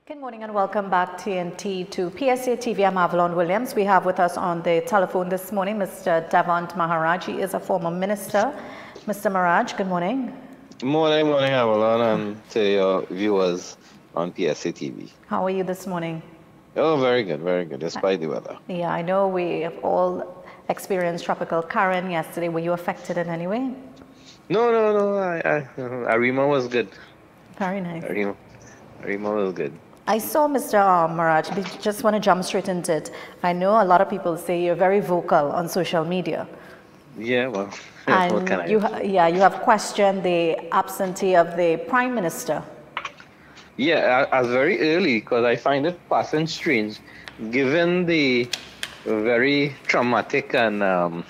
Good morning and welcome back TNT to PSA TV. I'm Avalon Williams. We have with us on the telephone this morning Mr. Devant Maharaj. He is a former minister. Mr. Maharaj, good morning. Morning, Avalon, and to your viewers on PSA TV. How are you this morning? Oh, very good, despite the weather. Yeah, I know we have all experienced Tropical Karen yesterday. Were you affected in any way? No. Arima was good. Very nice. Arima was good. I saw Mr. Maharaj, I just want to jump straight into it. I know a lot of people say you're very vocal on social media. Yeah, well, and what can I you have questioned the absentee of the Prime Minister. Yeah, I was very early because I find it passing strange, given the very traumatic and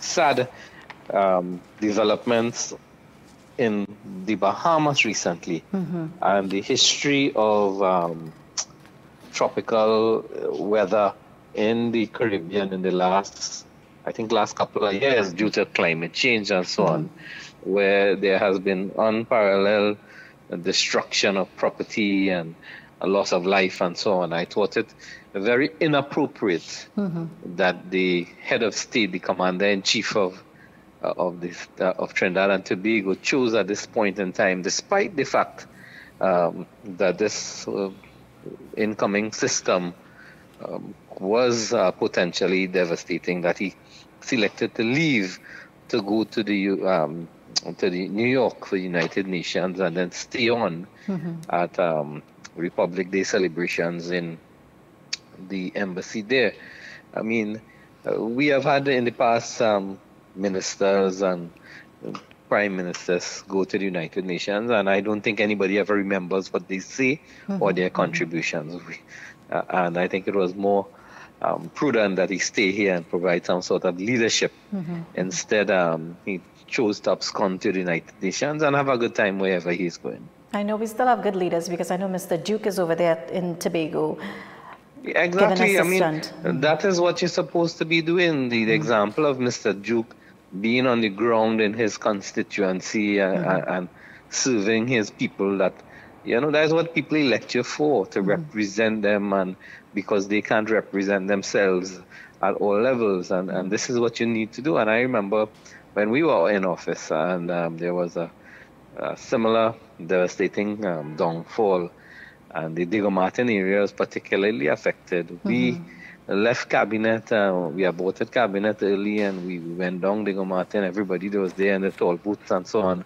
sad developments in the Bahamas recently, and the history of tropical weather in the Caribbean in the last couple of years due to climate change and so on, where there has been unparalleled destruction of property and a loss of life and so on. I thought it very inappropriate that the head of state, the commander-in-chief of Trinidad and Tobago, chose at this point in time, despite the fact that this incoming system was potentially devastating, that he selected to leave to go to the New York for the United Nations and then stay on at Republic Day celebrations in the embassy there. I mean, we have had in the past ministers and prime ministers go to the United Nations, and I don't think anybody ever remembers what they say or their contributions. And I think it was more prudent that he stay here and provide some sort of leadership. Instead, he chose to abscond to the United Nations and have a good time wherever he's going. I know we still have good leaders, because I know Mr. Duke is over there in Tobago. Exactly. I mean, that is what you're supposed to be doing. The example of Mr. Duke being on the ground in his constituency and serving his people, that is what people elect you for, to represent them, and because they can't represent themselves at all levels, and this is what you need to do. And I remember when we were in office and there was a similar devastating downfall, and the Diego Martin area was particularly affected. We left cabinet, we aborted cabinet early, and we went down Diego Martin. Everybody that was there in the tall boots and so on,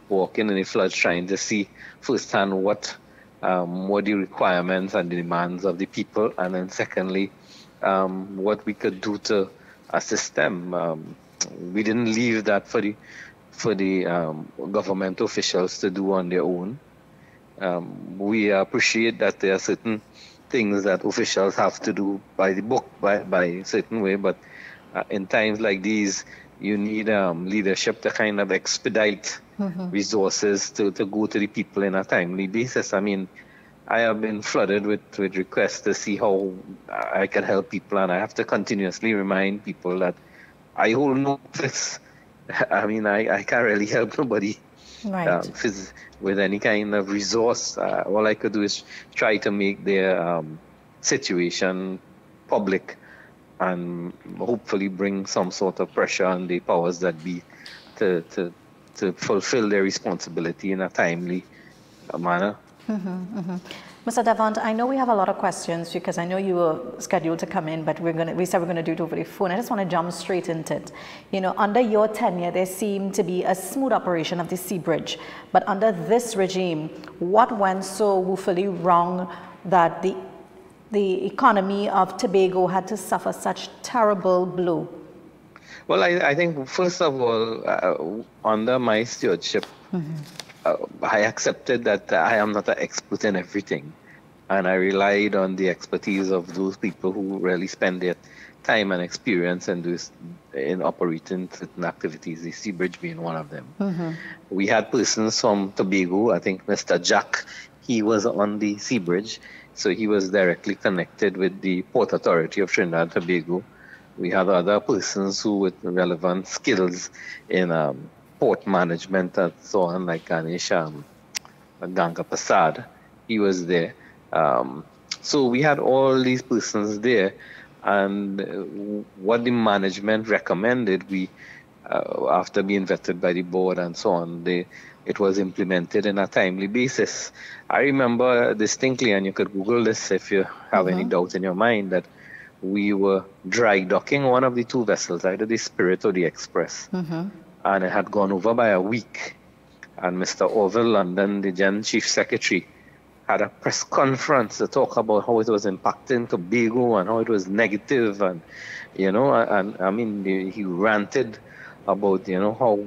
walking in the floods, trying to see firsthand what were the requirements and the demands of the people, and then secondly, what we could do to assist them. We didn't leave that for the government officials to do on their own. We appreciate that there are certain things that officials have to do by the book, by a certain way, but in times like these, you need leadership to kind of expedite resources to go to the people in a timely basis. I mean, I have been flooded with requests to see how I can help people, and I have to continuously remind people that I hold no office. I mean, I can't really help nobody with any kind of resource. All I could do is try to make their situation public and hopefully bring some sort of pressure on the powers that be to fulfill their responsibility in a timely manner. Mr. Devant, I know we have a lot of questions, because I know you were scheduled to come in, but we said we're going to do it over the phone. I just want to jump straight into it. Under your tenure, there seemed to be a smooth operation of the sea bridge, but under this regime, what went so woefully wrong that the economy of Tobago had to suffer such terrible blow? Well, I think first of all, under my stewardship, I accepted that I am not an expert in everything, and I relied on the expertise of those people who really spend their time and experience in operating certain activities, the sea bridge being one of them. We had persons from Tobago. I think Mr. Jack, he was on the sea bridge, so he was directly connected with the Port Authority of Trinidad and Tobago. We had other persons who with relevant skills in port management and so on, like Ganesh Ganga Prasad. He was there. So we had all these persons there, and what the management recommended, after being vetted by the board and so on, it was implemented in a timely basis. I remember distinctly, and you could Google this if you have any doubt in your mind, that we were dry docking one of the two vessels, either the Spirit or the Express, and it had gone over by a week. And Mr. Orville London, the Gen Chief Secretary, had a press conference to talk about how it was impacting Tobago and how it was negative, and and I mean he ranted about how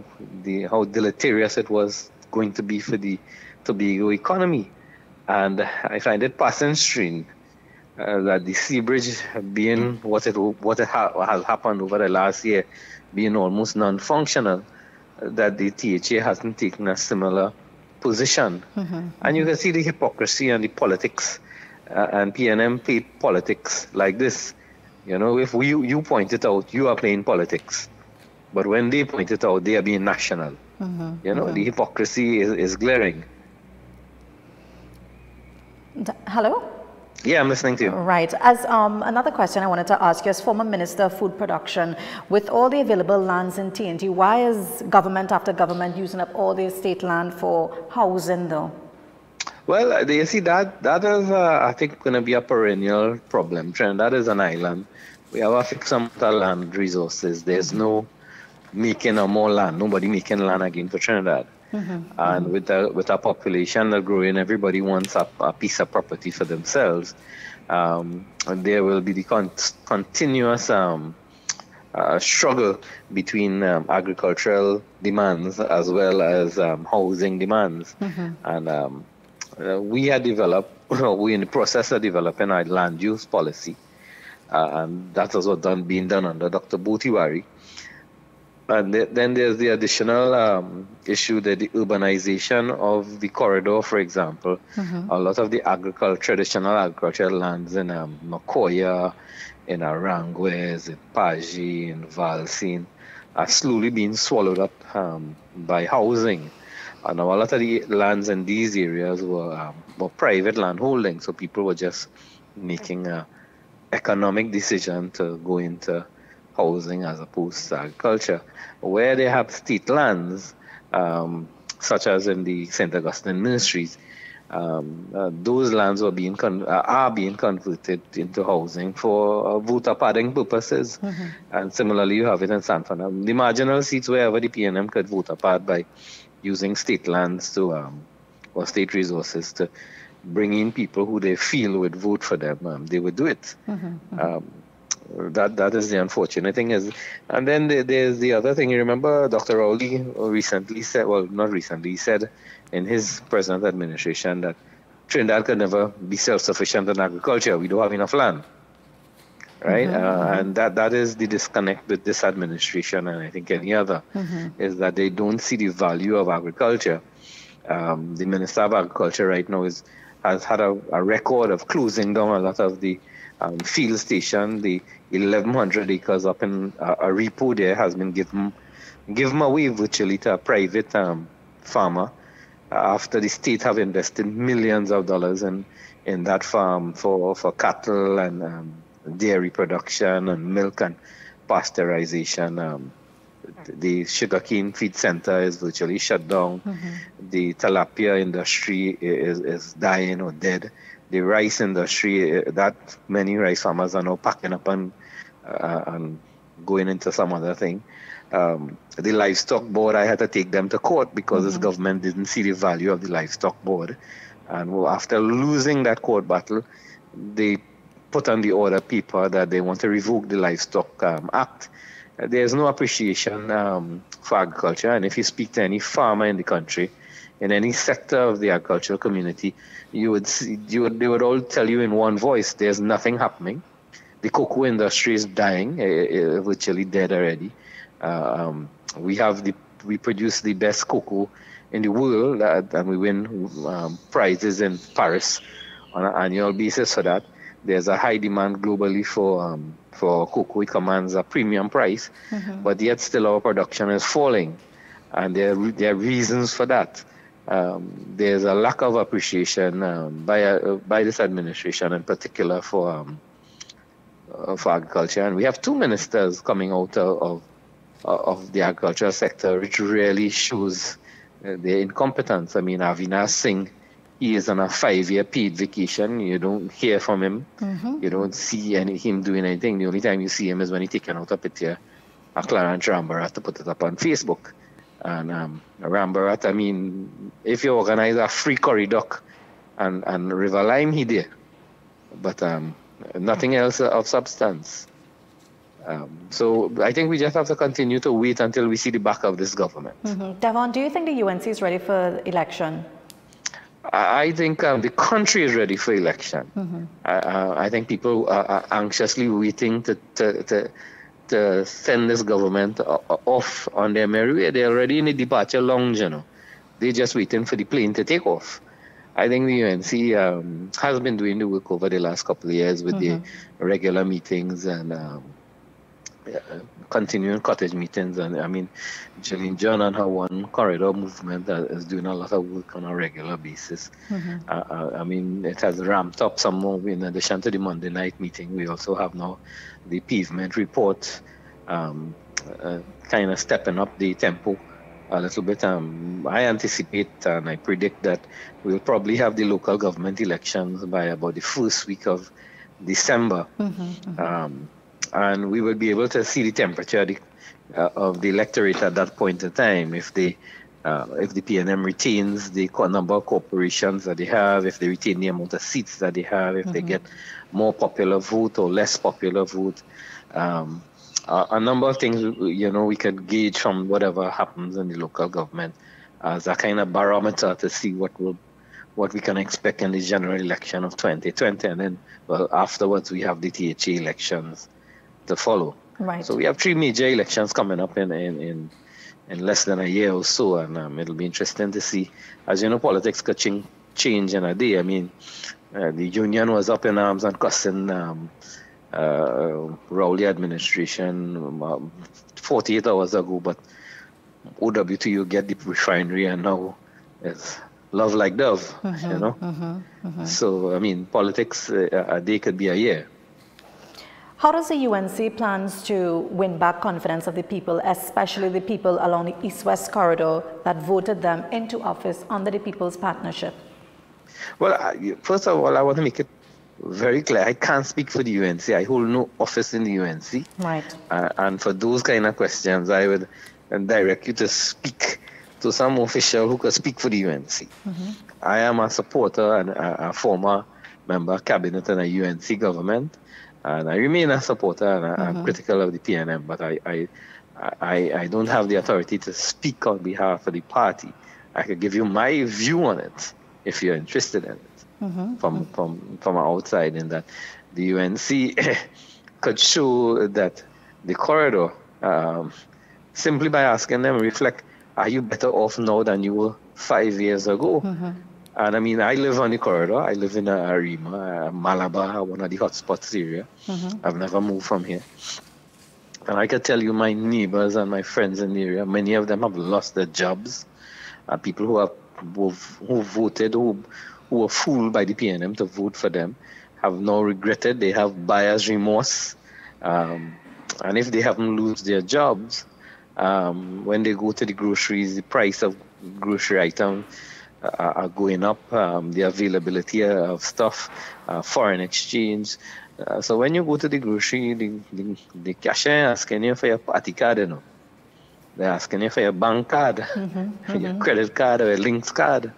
deleterious it was going to be for the Tobago economy. And I find it passing strange that the sea bridge, being what has happened over the last year, being almost non-functional, that the THA hasn't taken a similar position. And you can see the hypocrisy and the politics, and PNM played politics like this. If you point it out, you are playing politics. But when they point it out, they are being national. The hypocrisy is glaring. Hello? Yeah, I'm listening to you. Right. As another question I wanted to ask you, as former Minister of Food Production, with all the available lands in TNT, why is government after government using up all the state land for housing, though? Well, you see, that is, I think, going to be a perennial problem. Trinidad is an island. We have a fixed amount of land resources. There's no making more land. Nobody making land again for Trinidad. And with a population that growing, everybody wants a piece of property for themselves. And there will be the continuous struggle between agricultural demands as well as housing demands. And we had developed, we're in the process of developing our land use policy. And that was being done under Dr. Botiwari. And then there's the additional issue that the urbanization of the corridor, for example, a lot of the traditional agricultural lands in Makoya, in Aranguez, in Paji, in Valsin, are slowly being swallowed up by housing. And a lot of the lands in these areas were private land holdings, so people were just making an economic decision to go into housing as opposed to agriculture. Where they have state lands, such as in the St. Augustine Ministries, those lands are being converted into housing for voter padding purposes. And similarly, you have it in San Fernando. The marginal seats wherever the PNM could voter pad by using state lands or state resources to bring in people who they feel would vote for them, they would do it. That is the unfortunate thing. And then there's the other thing. You remember Dr. Rowley recently said, well, not recently, he said in his present administration that Trinidad could never be self-sufficient in agriculture. We don't have enough land, right? And that is the disconnect with this administration, and I think any other, is that they don't see the value of agriculture. The Minister of Agriculture right now has had a record of closing down a lot of the field station. The 1,100 acres up in a repo there has been given away virtually to a private farmer after the state have invested millions of dollars in that farm for cattle and dairy production and milk and pasteurization. The sugarcane feed center is virtually shut down. The tilapia industry is dying or dead. The rice industry, that many rice farmers are now packing up and going into some other thing. The livestock board, I had to take them to court because this government didn't see the value of the livestock board. And after losing that court battle, they put on the order paper that they want to revoke the Livestock Act. There's no appreciation for agriculture. And if you speak to any farmer in the country, in any sector of the agricultural community, they would all tell you in one voice, there's nothing happening. The cocoa industry is dying, virtually dead already. We produce the best cocoa in the world, and we win prizes in Paris on an annual basis for that. There's a high demand globally for cocoa. It commands a premium price, but yet still our production is falling, and there are reasons for that. there's a lack of appreciation by this administration in particular for agriculture, and we have two ministers coming out of the agricultural sector, which really shows their incompetence. I mean, Avinash Singh, he is on a 5-year paid vacation. You don't hear from him. You don't see him doing anything. The only time you see him is when he's taking out a picture of Clarence Rambarat to put it up on Facebook. And Rambarat, I mean, if you organize a free curry duck and River Lime, he did. But nothing else of substance. So I think we just have to continue to wait until we see the back of this government. Devant, do you think the UNC is ready for election? I think the country is ready for election. I think people are anxiously waiting to send this government off on their merry way. They're already in the departure lounge, you know. They're just waiting for the plane to take off. I think the UNC has been doing the work over the last couple of years with the regular meetings and continuing cottage meetings. And I mean, Gillian John and her One Corridor movement is doing a lot of work on a regular basis. I mean, it has ramped up some more in addition to the Monday night meeting. We also have now the pavement report, kind of stepping up the tempo a little bit. I anticipate and I predict that we'll probably have the local government elections by about the first week of December. And we will be able to see the temperature of the electorate at that point in time. If the PNM retains the number of corporations that they have, if they retain the amount of seats that they have, if they get more popular vote or less popular vote. A number of things, you know, we can gauge from whatever happens in the local government as a kind of barometer to see what we can expect in the general election of 2020. And then, well, afterwards we have the THA elections to follow. Right. So we have 3 major elections coming up in less than a year or so, and it'll be interesting to see. As you know, politics could change in a day. I mean, the union was up in arms and cussing Rowley administration 48 hours ago, but OWTU get the refinery, and now it's love like dove, you know. So, I mean, politics, a day could be a year. How does the UNC plans to win back confidence of the people, especially the people along the East-West corridor that voted them into office under the People's Partnership? Well, first of all, I want to make it very clear. I can't speak for the UNC. I hold no office in the UNC. Right. And for those kind of questions, I would direct you to speak to some official who could speak for the UNC. I am a supporter and a former member of cabinet in a UNC government. And I remain a supporter and I'm critical of the PNM, but I don't have the authority to speak on behalf of the party. I could give you my view on it if you're interested in it from outside, in that the UNC could show that the corridor, simply by asking them, reflect, are you better off now than you were 5 years ago? And I mean, I live on the corridor. I live in Arima, Malabar, one of the hotspots area. I've never moved from here. And I can tell you, my neighbors and my friends in the area, many of them have lost their jobs. People who voted, who were fooled by the PNM to vote for them, have now regretted. They have buyer's remorse. And if they haven't lost their jobs, when they go to the groceries, the price of grocery items are going up, the availability of stuff, foreign exchange. So when you go to the grocery, the cashier asking you for your party card, you know. They're asking you for your bank card, your credit card or your links card.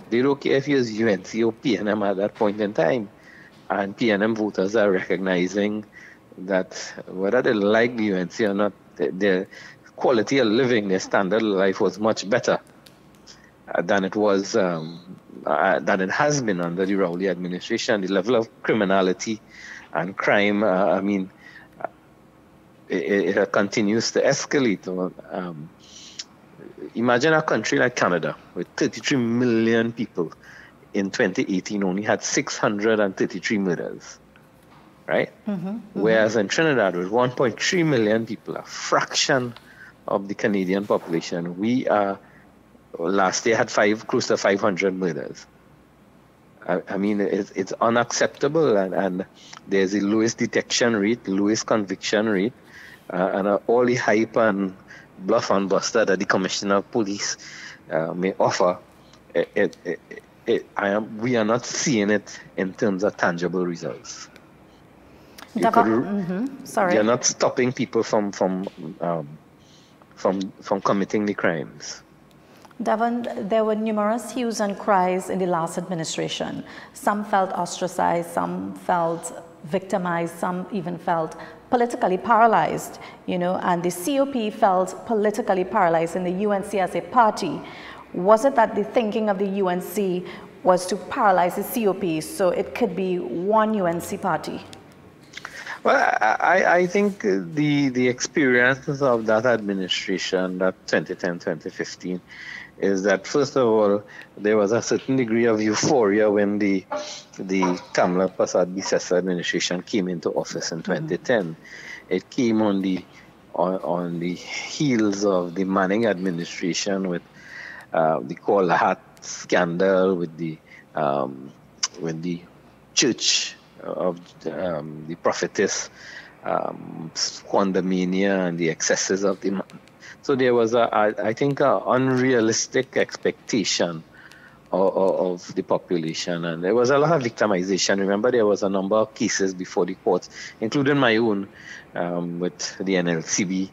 They don't care if you use UNC or PNM at that point in time. And PNM voters are recognizing that whether they like the UNC or not, their quality of living, their standard of life was much better than it was, than it has been under the Rowley administration. The level of criminality and crime, I mean, it continues to escalate. Imagine a country like Canada with 33 million people. In 2018 only had 633 murders, right? Whereas in Trinidad with 1.3 million people, a fraction of the Canadian population, we are last year had close to 500 murders. I mean, it's unacceptable, and there's the lowest detection rate, lowest conviction rate, and all the hype and bluff and buster that the Commissioner of Police may offer. We are not seeing it in terms of tangible results. Sorry. You're not stopping people from committing the crimes. Devant, there were numerous hues and cries in the last administration. Some felt ostracized, some felt victimized, some even felt politically paralyzed, and the COP felt politically paralyzed in the UNC as a party. Was it that the thinking of the UNC was to paralyze the COP so it could be one UNC party? Well, I think the experiences of that administration, that 2010-2015, is that, first of all, there was a certain degree of euphoria when the Kamla Prasad-Bisesa administration came into office in 2010. It came on the heels of the Manning administration with the Koala Hat scandal, with the church of the prophetess Squandermania and the excesses of the. So there was I think an unrealistic expectation of the population, and there was a lot of victimization. Remember, there was a number of cases before the courts, including my own, with the NLCB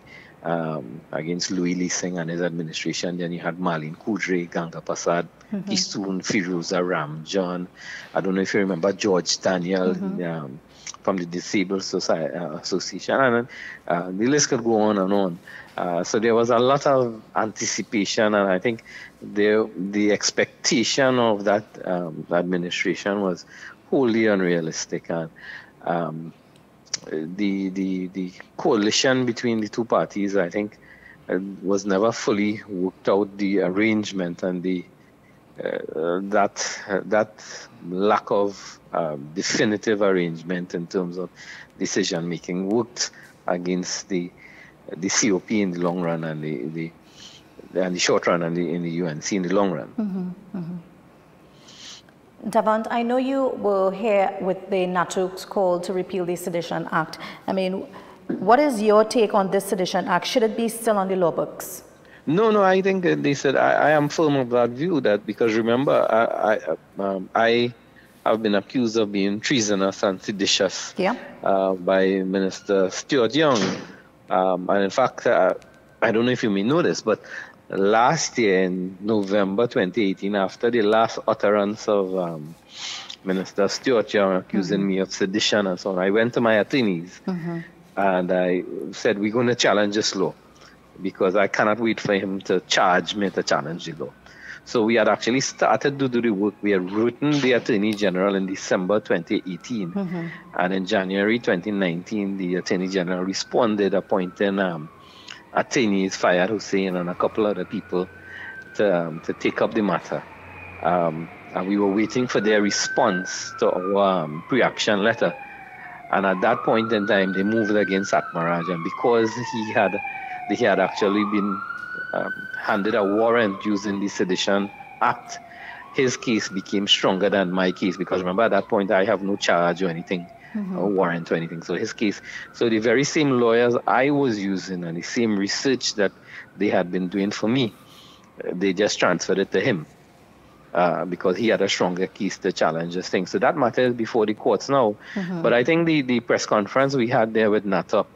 against Louis Lee Singh and his administration. Then you had Marlene Kudre, Ganga Prasad, Eastwood, Firuza Ramjan. I don't know if you remember George Daniel from the Disabled Society, Association, and the list could go on and on. So there was a lot of anticipation, and I think the expectation of that administration was wholly unrealistic. And the coalition between the two parties, I think, was never fully worked out. The arrangement and the that lack of definitive arrangement in terms of decision making worked against the COP in the long run, and the short run, and in the UNC in the long run. Devant, I know you were here with the NATU's call to repeal the Sedition Act. I mean, what is your take on this Sedition Act? Should it be still on the law books? No, I think they said I am firm of that view, that because remember, I have been accused of being treasonous and seditious by Minister Stuart Young. And in fact, I don't know if you may know this, but last year in November 2018, after the last utterance of Minister Stuart Young accusing me of sedition and so on, I went to my attorneys and I said, we're going to challenge this law, because I cannot wait for him to charge me to challenge the law. So we had actually started to do the work. We had written the Attorney General in December 2018. And in January 2019, the Attorney General responded, appointing attorneys, Fayad Hussein and a couple other people to take up the matter. And we were waiting for their response to our pre-action letter. And at that point in time, they moved against Maharaj. And because he had actually been handed a warrant using the Sedition Act, his case became stronger than my case, because remember, at that point I have no charge or anything, or warrant or anything. So his case, so the very same lawyers I was using and the same research that they had been doing for me, they just transferred it to him, because he had a stronger case to challenge this thing. So that matter is before the courts now. But I think the press conference we had there with NATUC,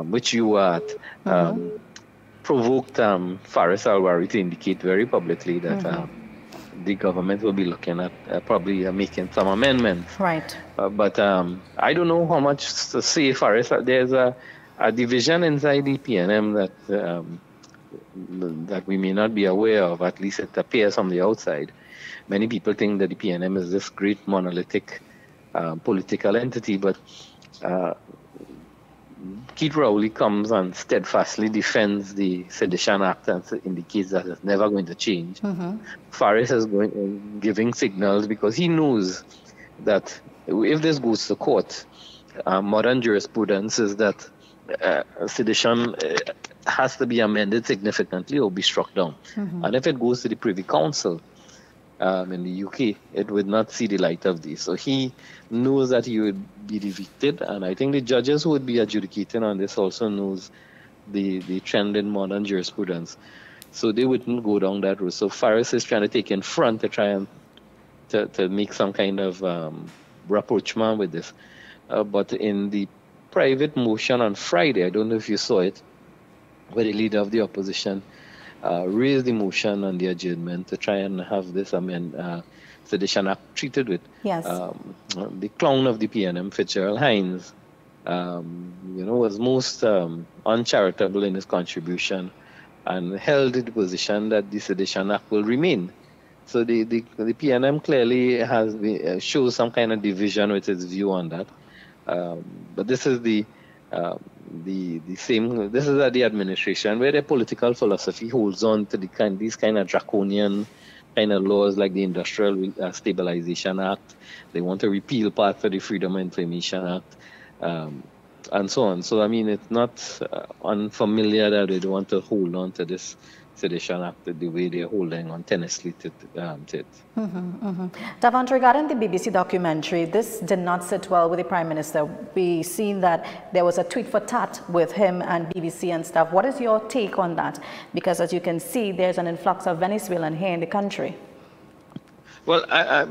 which you were at, provoked Faris Alwari to indicate very publicly that the government will be looking at probably making some amendments. Right. But I don't know how much to say Faris. There's a division inside the PNM that we may not be aware of. At least it appears from the outside. Many people think that the PNM is this great monolithic political entity, but Keith Rowley comes and steadfastly defends the Sedition Act and indicates that it's never going to change. Faris is giving signals, because he knows that if this goes to court, modern jurisprudence is that sedition has to be amended significantly or be struck down. And if it goes to the Privy Council in the UK, it would not see the light of this. So he knows that he would be defeated, and I think the judges who would be adjudicating on this also knows the trend in modern jurisprudence. So they wouldn't go down that route. So Faris is trying to take in front to try and to make some kind of rapprochement with this. But in the private motion on Friday, I don't know if you saw it, where the leader of the opposition raised the motion on the adjournment to try and have this Sedition Act treated with. Yes. The clown of the PNM, Fitzgerald Hines, was most uncharitable in his contribution and held the position that the Sedition Act will remain. So the PNM clearly shows some kind of division with its view on that. But this is the same. This is the administration where their political philosophy holds on to these kind of draconian kind of laws like the Industrial Stabilization Act. They want to repeal parts of the Freedom of Information Act, and so on. So I mean, it's not unfamiliar that they want to hold on to this Sedition Act the way they're holding on tenaciously to it. Devant, regarding the BBC documentary, this did not sit well with the Prime Minister. We seen that there was a tweet for tat with him and BBC and stuff. What is your take on that? Because as you can see, there's an influx of Venezuelan here in the country. Well, I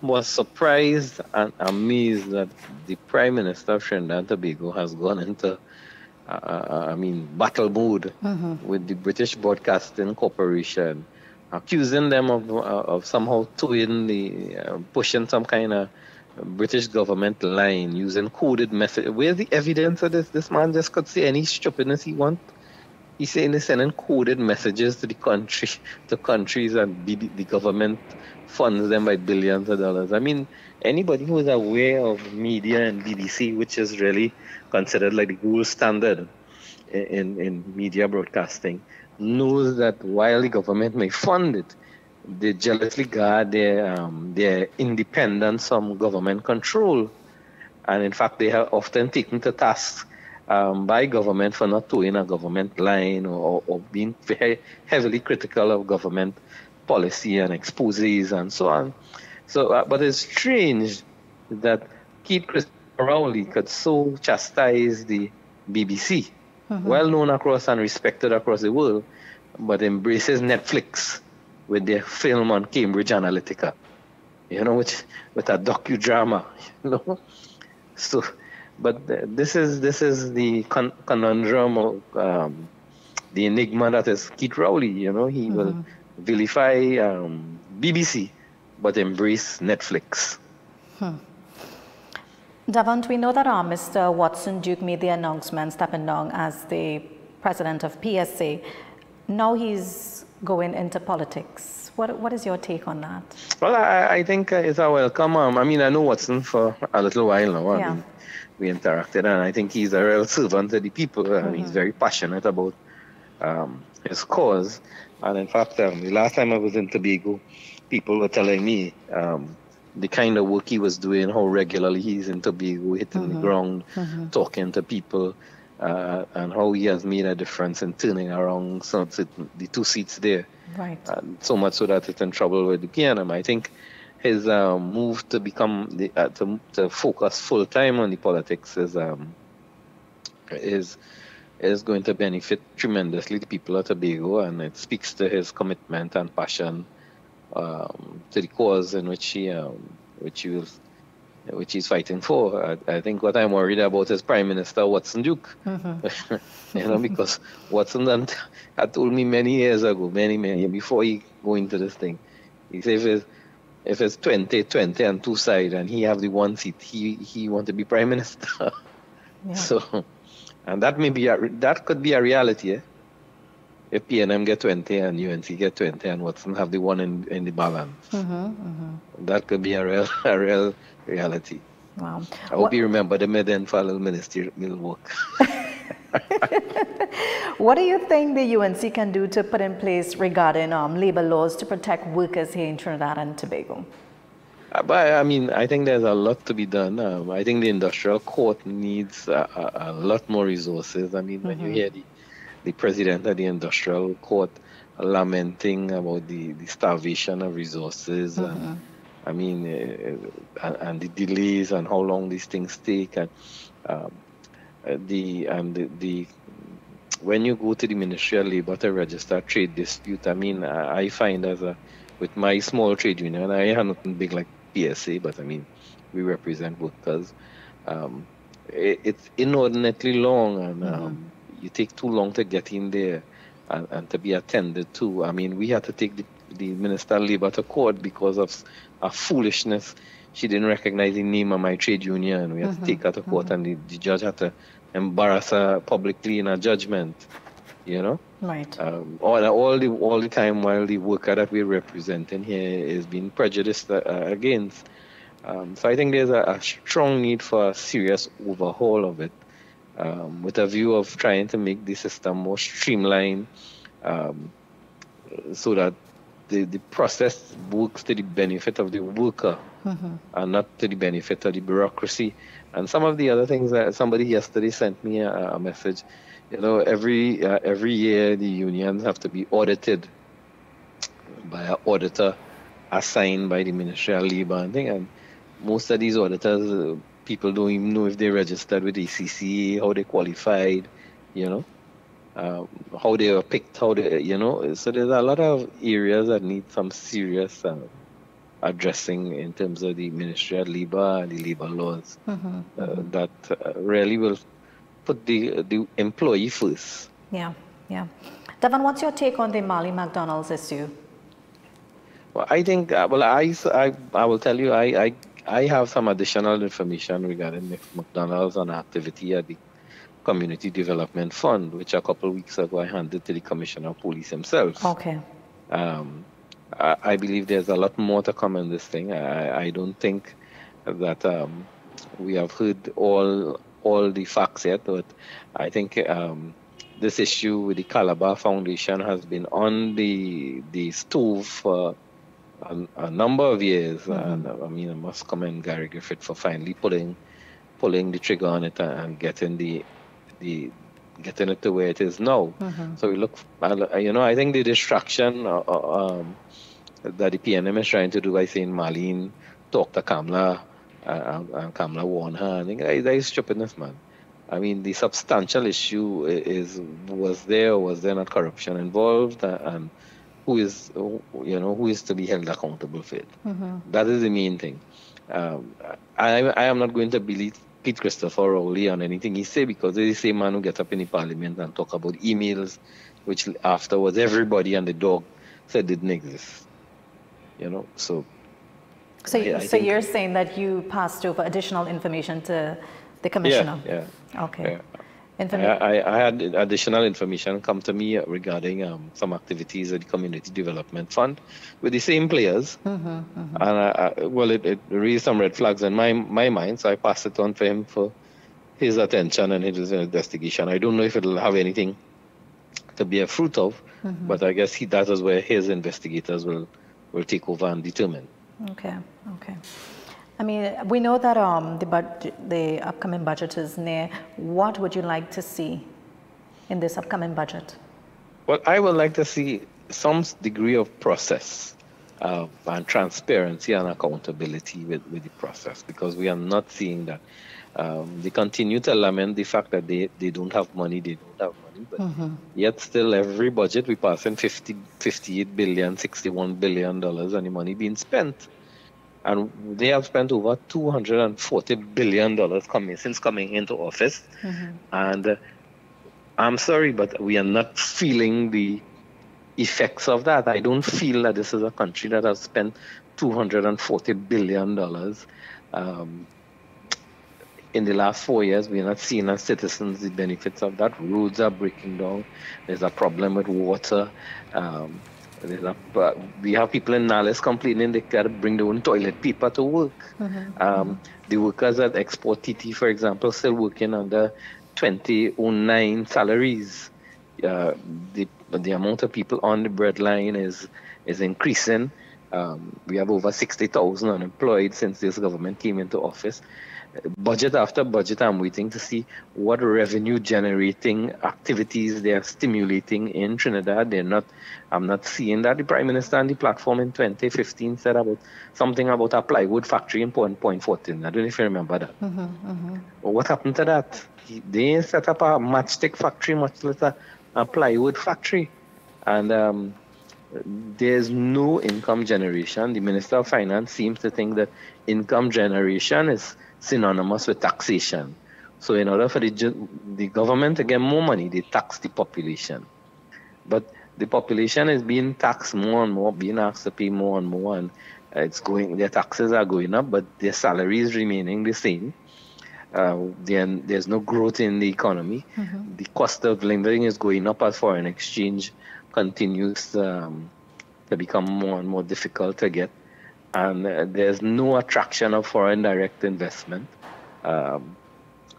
was surprised and amazed that the Prime Minister of Trinidad and Tobago has gone into battle mode with the British Broadcasting Corporation, accusing them of somehow pushing some kind of British government line using coded message. Where's the evidence of this? This man just could say any stupidness he wants. He's saying he's sending coded messages to countries, and the government funds them by billions of dollars. I mean, anybody who is aware of media and BBC, which is really considered like the gold standard in media broadcasting, knows that while the government may fund it, they jealously guard their independence from government control. And in fact, they are often taken to task by government for not towing a government line or being very heavily critical of government policy and exposes and so on. So, but it's strange that Keith Rowley could so chastise the BBC, well known across and respected across the world, but embraces Netflix with their film on Cambridge Analytica, with a docudrama, So, but this is the conundrum of the enigma that is Keith Rowley. He will vilify BBC, but embrace Netflix. Devant, we know that Mr. Watson Duke made the announcement stepping down as the president of PSA. Now he's going into politics. What is your take on that? Well, I think it's a welcome. I know Watson for a little while now. Yeah. We interacted, and I think he's a real servant to the people. He's very passionate about his cause. And in fact, the last time I was in Tobago, people were telling me the kind of work he was doing, how regularly he's in Tobago, hitting the ground, talking to people, and how he has made a difference in turning around the two seats there. Right. So much so that it's in trouble with the PNM. I think his move to become to focus full time on the politics is going to benefit tremendously the people of Tobago, and it speaks to his commitment and passion to the cause in which he's fighting for. I think what I'm worried about is Prime Minister Watson Duke, because Watson had told me many years ago, many before he go into this thing, he said if it's 20 and two sides and he have the one seat, he want to be Prime Minister. Yeah. So, and that could be a reality. If PNM get 20 and UNC get 20 and Watson have the one in the balance. That could be a real reality. Wow. I hope you remember the then follow ministerial work. What do you think the UNC can do to put in place regarding labor laws to protect workers here in Trinidad and Tobago? But I mean, I think there's a lot to be done. I think the industrial court needs a lot more resources. I mean, when you hear the president of the industrial court lamenting about the starvation of resources, and I mean, and the delays and how long these things take, and the when you go to the Ministry of Labor to register a trade dispute, I mean, I find with my small trade union, I have nothing big like PSA, but I mean, we represent workers. It's inordinately long, and you take too long to get in there and to be attended to. I mean, we had to take the Minister of Labor to court because of a foolishness. She didn't recognize the name of my trade union. We had to take her to court, and the judge had to embarrass her publicly in a judgment. You know, right? All the time while the worker that we're representing here is being prejudiced against. So I think there's a strong need for a serious overhaul of it, with a view of trying to make the system more streamlined, so that the process works to the benefit of the worker and not to the benefit of the bureaucracy. And some of the other things that somebody yesterday sent me a message. You know, every year the unions have to be audited by an auditor assigned by the Ministry of Labor and thing. And most of these auditors, people don't even know if they registered with ACCA, how they qualified, you know, how they were picked, how they, you know. So there's a lot of areas that need some serious addressing in terms of the Ministry of Labor and the labor laws that really will put the employee first. Yeah. Devant, what's your take on the Mali McDonald's issue? Well, I think, I will tell you, I have some additional information regarding the McDonald's and activity at the Community Development Fund, which a couple of weeks ago I handed to the Commissioner of Police himself. Okay. I believe there's a lot more to come in this thing. I don't think that we have heard all the facts yet, but I think this issue with the Calabar Foundation has been on the stove for a number of years, and I mean, I must commend Gary Griffith for finally pulling the trigger on it and getting getting it to where it is now. So we look, you know, I think the distraction that the PNM is trying to do by saying Marlene talked to Kamla, and Kamla warned her. I think that is stupidness, man. I mean, the substantial issue was there not corruption involved, and who is to be held accountable for it. That is the main thing. I am not going to believe Pete Christopher Rowley on anything he say, because they're the same man who gets up in the parliament and talk about emails, which afterwards everybody and the dog said didn't exist. You know, so you're saying that you passed over additional information to the commissioner? Yeah. Okay. Yeah. I had additional information come to me regarding some activities at the Community Development Fund with the same players. And it raised some red flags in my mind, so I passed it on for him for his attention and his investigation. I don't know if it'll have anything to be a fruit of, but I guess that is where his investigators will take over and determine. Okay. I mean, we know that the upcoming budget is near. What would you like to see in this upcoming budget? Well, I would like to see some degree of process and transparency and accountability with the process, because we are not seeing that. They continue to lament the fact that they don't have money, but yet still every budget we pass in $58 billion, $61 billion, and the money being spent. And they have spent over $240 billion since coming into office. And I'm sorry, but we are not feeling the effects of that. I don't feel that this is a country that has spent $240 billion. In the last 4 years, we are not seeing as citizens the benefits of that. Roads are breaking down. There's a problem with water. We have people in Nales complaining they got to bring their own toilet paper to work. The workers at Export TT, for example, still working under 2009 salaries. The amount of people on the breadline is increasing. We have over 60,000 unemployed since this government came into office. Budget after budget, I'm waiting to see what revenue generating activities they are stimulating in Trinidad. I'm not seeing that. The Prime Minister on the platform in 2015 said about something about a plywood factory in Point 14. I don't know if you remember that. What happened to that? They set up a matchstick factory, much less a plywood factory. And there's no income generation. The Minister of Finance seems to think that income generation is synonymous with taxation. So in order for the government to get more money, they tax the population. But the population is being taxed more and more, being asked to pay more and more, and their taxes are going up, but their salaries remaining the same. There's no growth in the economy. The cost of living is going up as foreign exchange continues to become more and more difficult to get, and there's no attraction of foreign direct investment.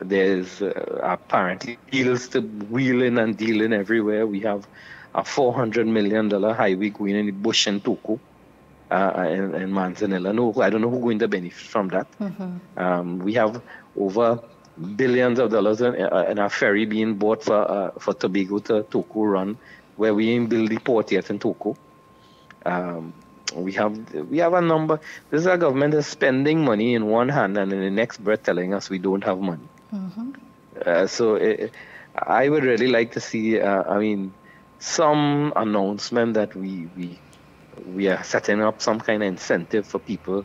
There's apparently deals to wheeling and dealing everywhere. We have a $400 million highway going in the bush in Toco, in Manzanilla. No, I don't know who's going to benefit from that. We have over billions of dollars in a ferry being bought for Tobago to Toco run, where we ain't build the port yet in Toco. We have a number. This is a government that's spending money in one hand and in the next breath telling us we don't have money. I would really like to see, some announcement that we are setting up some kind of incentive for people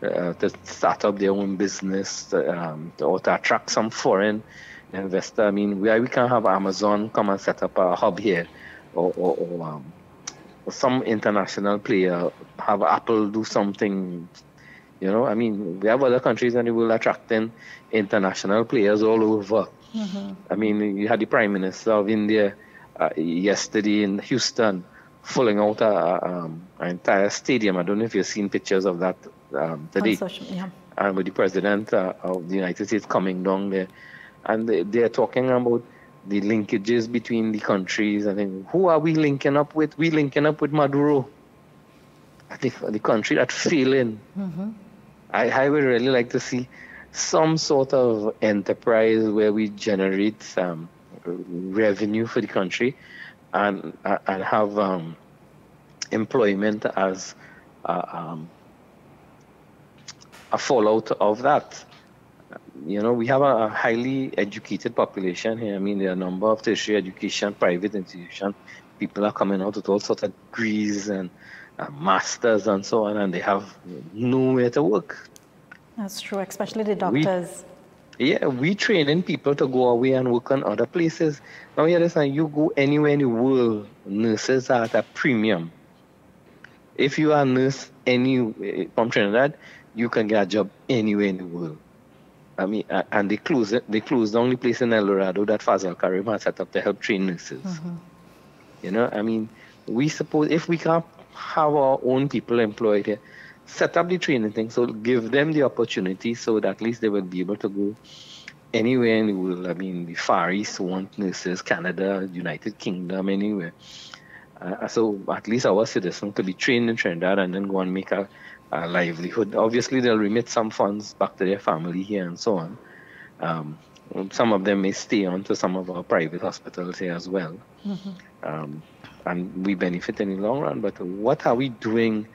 to start up their own business or to attract some foreign investor. We can have Amazon come and set up a hub here, or some international player, have Apple do something. We have other countries and we will attracting international players all over. You had the Prime Minister of India yesterday in Houston filling out an entire stadium. I don't know if you've seen pictures of that today. And with the President of the United States coming down there. And they're talking about the linkages between the countries. I think, who are we linking up with? We linking up with Maduro, the country that's failing. I would really like to see some sort of enterprise where we generate revenue for the country and have employment as a fallout of that. We have a highly educated population here. There are a number of tertiary education, private institutions. People are coming out with all sorts of degrees and masters and so on, and they have nowhere to work. That's true, especially the doctors. We training people to go away and work on other places. Now you understand, you go anywhere in the world, nurses are at a premium. If you are a nurse from Trinidad, you can get a job anywhere in the world. And they closed the only place in El Dorado that Fazal Karim has set up to help train nurses. We suppose if we can have our own people employed here, set up the training thing, so give them the opportunity so that at least they will be able to go anywhere in the world. The Far East want nurses, Canada, United Kingdom, anywhere. So at least our citizens could be trained in Trinidad and then go and make a livelihood. Obviously, they'll remit some funds back to their family here and so on. Some of them may stay on to some of our private hospitals here as well. And we benefit in the long run. But what are we doing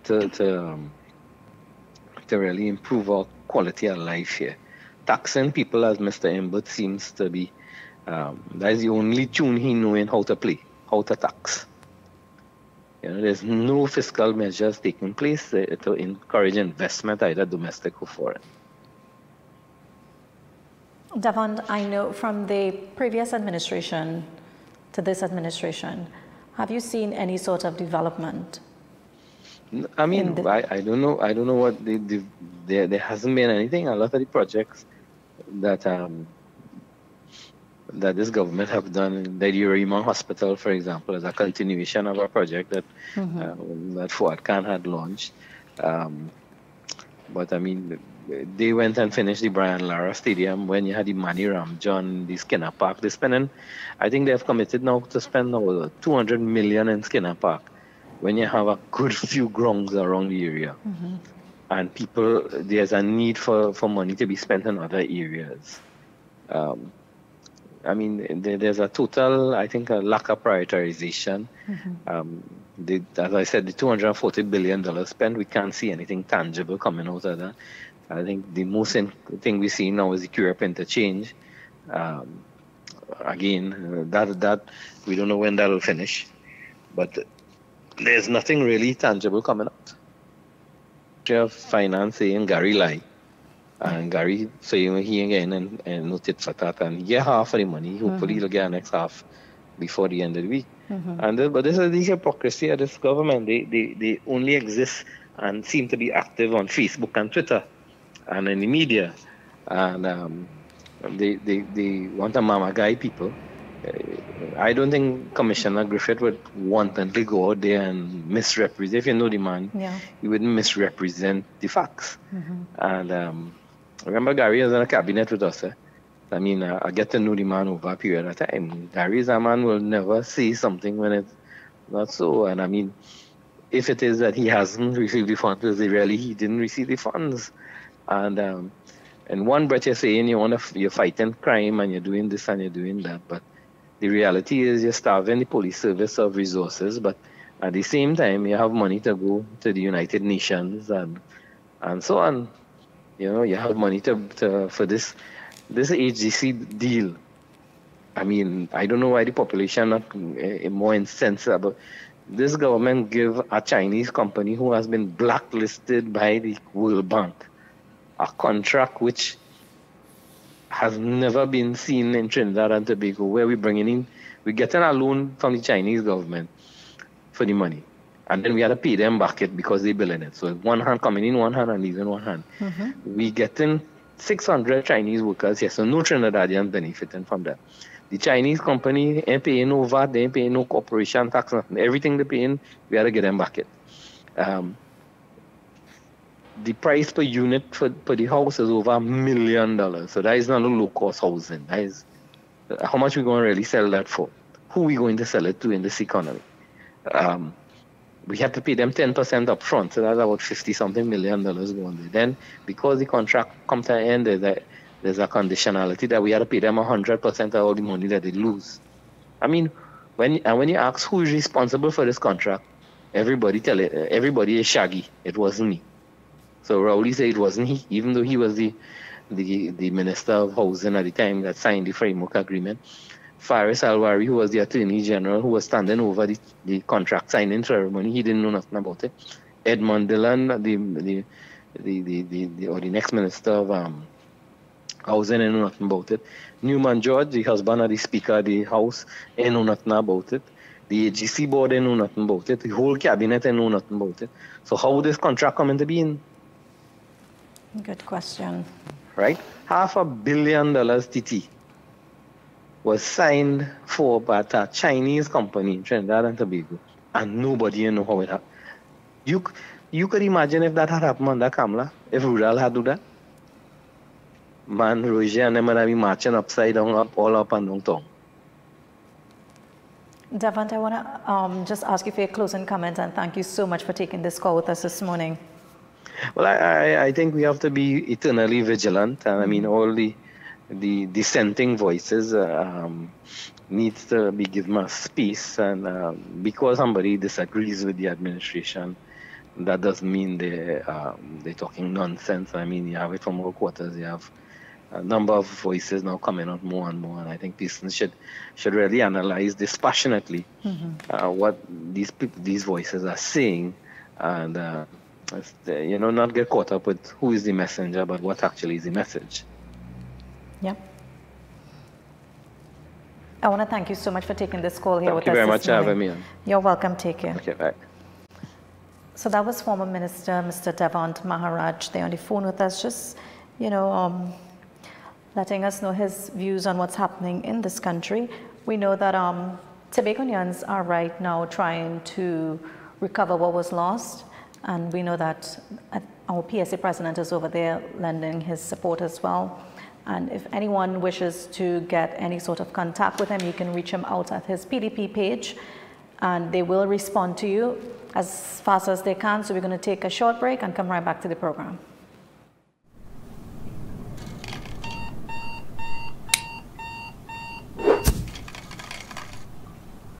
to really improve our quality of life here? Taxing people, as Mr. Imbert seems to be, that is the only tune he knows how to play, how to tax. There's no fiscal measures taking place to encourage investment, either domestic or foreign. Devant, I know from the previous administration to this administration, have you seen any sort of development? I don't know. I don't know what there hasn't been anything. A lot of the projects that this government have done, the Uriman Hospital, for example, is a continuation of a project that Fuad Khan had launched. But they went and finished the Brian Lara Stadium when you had the Mani Ramjan, the Skinner Park. They're spending, I think they have committed now to spend $200 million in Skinner Park. when you have a good few grounds around the area, and people, there's a need for money to be spent in other areas. I mean, there's a total, I think, a lack of prioritization. As I said, the $240 billion spent, we can't see anything tangible coming out of that. I think the most thing we see now is the Europe interchange. Again, that we don't know when that will finish, but there's nothing really tangible coming out. Finance saying Gary lie, and Gary saying he again and no tit for tat, and he get half of the money. Hopefully he'll get the next half before the end of the week. But this is the hypocrisy of this government. They only exist and seem to be active on Facebook and Twitter and in the media, and they want to mama guy people. I don't think Commissioner Griffith would wantonly go out there and misrepresent. If you know the man, he wouldn't misrepresent the facts. And remember, Gary was in a cabinet with us. I mean, I get to know the man over a period of time. Gary is a man who will never say something when it's not so. And I mean, if it is that he hasn't received the funds, he didn't receive the funds. And in one breath you're saying you're fighting crime and you're doing this and you're doing that, but the reality is you're starving the police service of resources, but at the same time you have money to go to the United Nations and so on. You know, you have money for this HGC deal. I mean, I don't know why the population not more incensed about this government give a Chinese company who has been blacklisted by the World Bank a contract which has never been seen in Trinidad and Tobago, where we're getting a loan from the Chinese government for the money. And then we had to pay them back it because they're billing it. So one hand coming in one hand and leaving one hand. We getting 600 Chinese workers here, so no Trinidadians benefiting from that. The Chinese company ain't paying no VAT, they ain't paying no corporation tax, nothing. Everything they're paying, we had to get them back it. The price per unit for the house is over $1 million. So that is not a low-cost housing. That is, how much we going to really sell that for? Who are we going to sell it to in this economy? We have to pay them 10% up front, so that's about $50-something million going there. Then, because the contract comes to an end, there's a conditionality that we have to pay them 100% of all the money that they lose. I mean, when you ask who is responsible for this contract, everybody is Shaggy. It wasn't me. So Rowley said it wasn't he, even though he was the Minister of Housing at the time that signed the framework agreement. Faris Alwari, who was the Attorney General, who was standing over the contract signing ceremony, he didn't know nothing about it. Edmund Dillon, the next Minister of Housing, didn't know nothing about it. Newman George, the husband of the Speaker of the House, didn't know nothing about it. The AGC board didn't know nothing about it. The whole cabinet didn't know nothing about it. So how would this contract come into being? Good question. Right? $500 million TT was signed for by a Chinese company in Trinidad and Tobago, and nobody know how it happened. You could imagine if that had happened under Kamala, if Rural had do that? Man, Roger and them would have been marching upside down, all up and down town. Devant, I want to just ask you for your closing comment, and thank you so much for taking this call with us this morning. Well, I think we have to be eternally vigilant, and I mean all the dissenting voices needs to be given a space, and because somebody disagrees with the administration, that doesn't mean they're talking nonsense. I mean, you have it from all quarters. You have a number of voices now coming out more and more, and I think people should really analyze dispassionately what these voices are saying, and not get caught up with who is the messenger, but what actually is the message. Yeah. I want to thank you so much for taking this call here with us. Thank you very much for having me on. You're welcome. Take care. Okay, bye. So that was former Minister Mr. Devant Maharaj there on the phone with us, just, letting us know his views on what's happening in this country. We know that Tobagonians are right now trying to recover what was lost, and we know that our PSA president is over there lending his support as well. And if anyone wishes to get any sort of contact with him, you can reach him out at his PDP page, and they will respond to you. as fast as they can. So we're going to take a short break and come right back to the program.